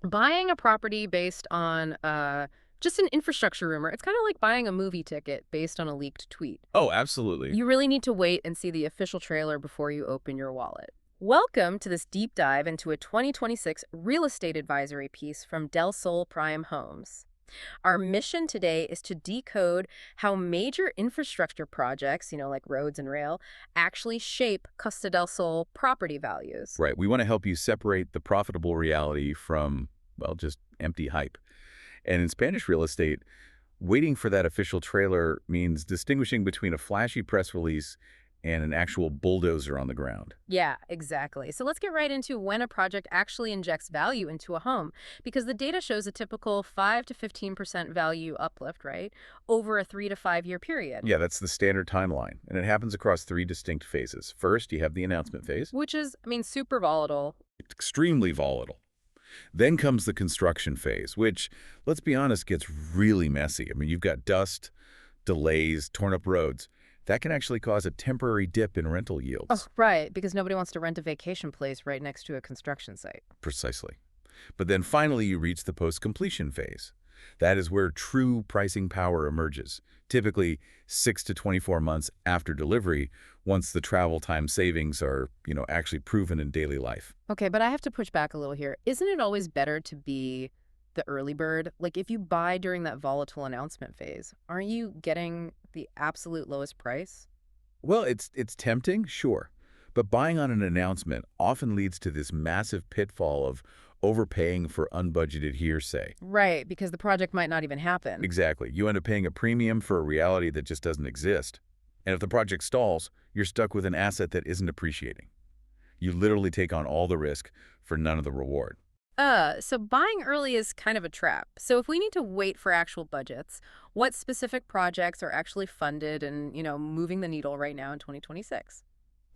Buying a property based on just an infrastructure rumor, it's kind of like buying a movie ticket based on a leaked tweet. Oh, absolutely. You really need to wait and see the official trailer before you open your wallet. Welcome to this deep dive into a 2026 real estate advisory piece from Delsol Prime Homes. Our mission today is to decode how major infrastructure projects, like roads and rail, actually shape Costa del Sol property values. Right. We want to help you separate the profitable reality from, well, just empty hype. And in Spanish real estate, waiting for that official trailer means distinguishing between a flashy press release and an actual bulldozer on the ground. Yeah, exactly. So let's get right into when a project actually injects value into a home, because the data shows a typical 5 to 15% value uplift, right, over a 3 to 5 year period. Yeah, that's the standard timeline, and it happens across three distinct phases. First, you have the announcement phase. Which is, super volatile. It's extremely volatile. Then comes the construction phase, which, let's be honest, gets really messy. I mean, you've got dust, delays, torn up roads. That can actually cause a temporary dip in rental Oh, yields. right, because nobody wants to rent a vacation place right next to a construction site. Precisely. But then finally you reach the post-completion phase. That is where true pricing power emerges, typically 6 to 24 months after delivery, once the travel time savings are, actually proven in daily life. Okay, but I have to push back a little here. Isn't it always better to be the early bird? Like, if you buy during that volatile announcement phase, aren't you getting the absolute lowest price? Well, it's tempting, sure, but buying on an announcement often leads to this massive pitfall of overpaying for unbudgeted hearsay. Right, because the project might not even happen. Exactly. You end up paying a premium for a reality that just doesn't exist. And if the project stalls, you're stuck with an asset that isn't appreciating. You literally take on all the risk for none of the reward. So buying early is kind of a trap. So if we need to wait for actual budgets, what specific projects are actually funded and, moving the needle right now in 2026?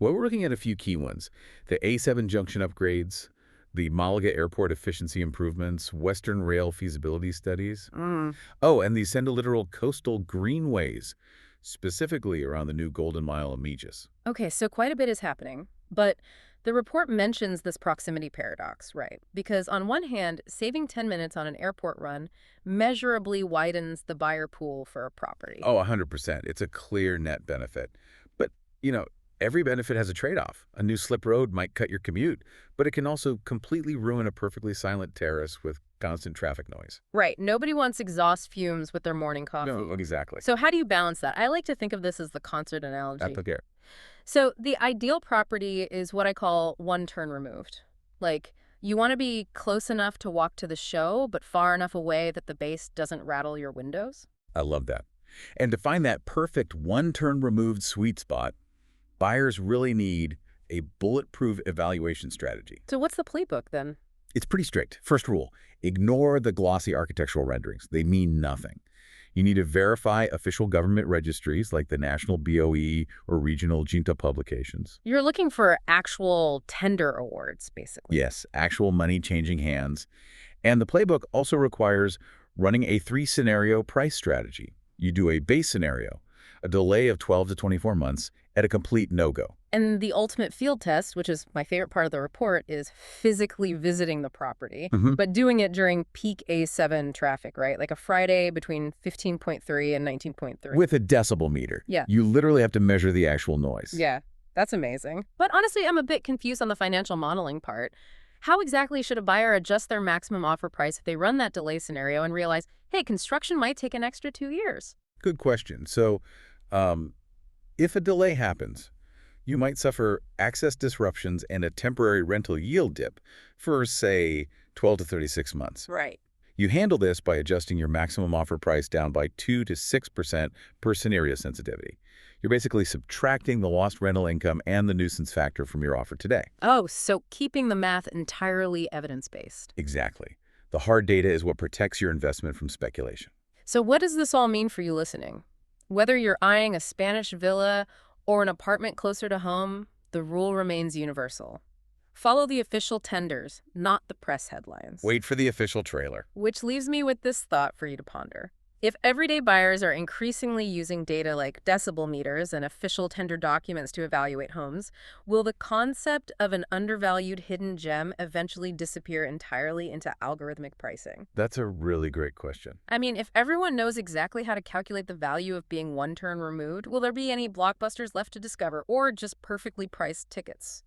Well, we're looking at a few key ones. The A7 junction upgrades, the Malaga airport efficiency improvements, Western Rail feasibility studies. Mm. Oh, and the Sendoliteral coastal greenways, specifically around the new Golden Mile of Megis. Okay, so quite a bit is happening. But the report mentions this proximity paradox, right? Because on one hand, saving 10 minutes on an airport run measurably widens the buyer pool for a property. Oh, 100%. It's a clear net benefit. But, every benefit has a trade-off. A new slip road might cut your commute, but it can also completely ruin a perfectly silent terrace with constant traffic noise. Right. Nobody wants exhaust fumes with their morning coffee. No, exactly. So how do you balance that? I like to think of this as the concert analogy. Okay. So the ideal property is what I call one turn removed. Like, you want to be close enough to walk to the show, but far enough away that the bass doesn't rattle your windows. I love that. And to find that perfect one-turn removed sweet spot, buyers really need a bulletproof evaluation strategy. So what's the playbook then? It's pretty strict. First rule, ignore the glossy architectural renderings. They mean nothing. You need to verify official government registries like the National BOE or regional Junta publications. You're looking for actual tender awards, basically. Yes, actual money changing hands. And the playbook also requires running a 3-scenario price strategy. You do a base scenario, a delay of 12 to 24 months, at a complete no-go. And the ultimate field test, which is my favorite part of the report, is physically visiting the property, but doing it during peak A7 traffic, right? Like a Friday between 15.3 and 19.3. With a decibel meter. Yeah. You literally have to measure the actual noise. Yeah, that's amazing. But honestly, I'm a bit confused on the financial modeling part. How exactly should a buyer adjust their maximum offer price if they run that delay scenario and realize, hey, construction might take an extra 2 years? Good question. So, if a delay happens, you might suffer access disruptions and a temporary rental yield dip for, say, 12 to 36 months. Right. You handle this by adjusting your maximum offer price down by 2 to 6% per scenario sensitivity. You're basically subtracting the lost rental income and the nuisance factor from your offer today. Oh, so keeping the math entirely evidence-based. Exactly. The hard data is what protects your investment from speculation. So what does this all mean for you listening? Whether you're eyeing a Spanish villa or an apartment closer to home, the rule remains universal. Follow the official tenders, not the press headlines. Wait for the official trailer. Which leaves me with this thought for you to ponder. If everyday buyers are increasingly using data like decibel meters and official tender documents to evaluate homes, will the concept of an undervalued hidden gem eventually disappear entirely into algorithmic pricing? That's a really great question. I mean, if everyone knows exactly how to calculate the value of being one turn removed, will there be any blockbusters left to discover or just perfectly priced tickets?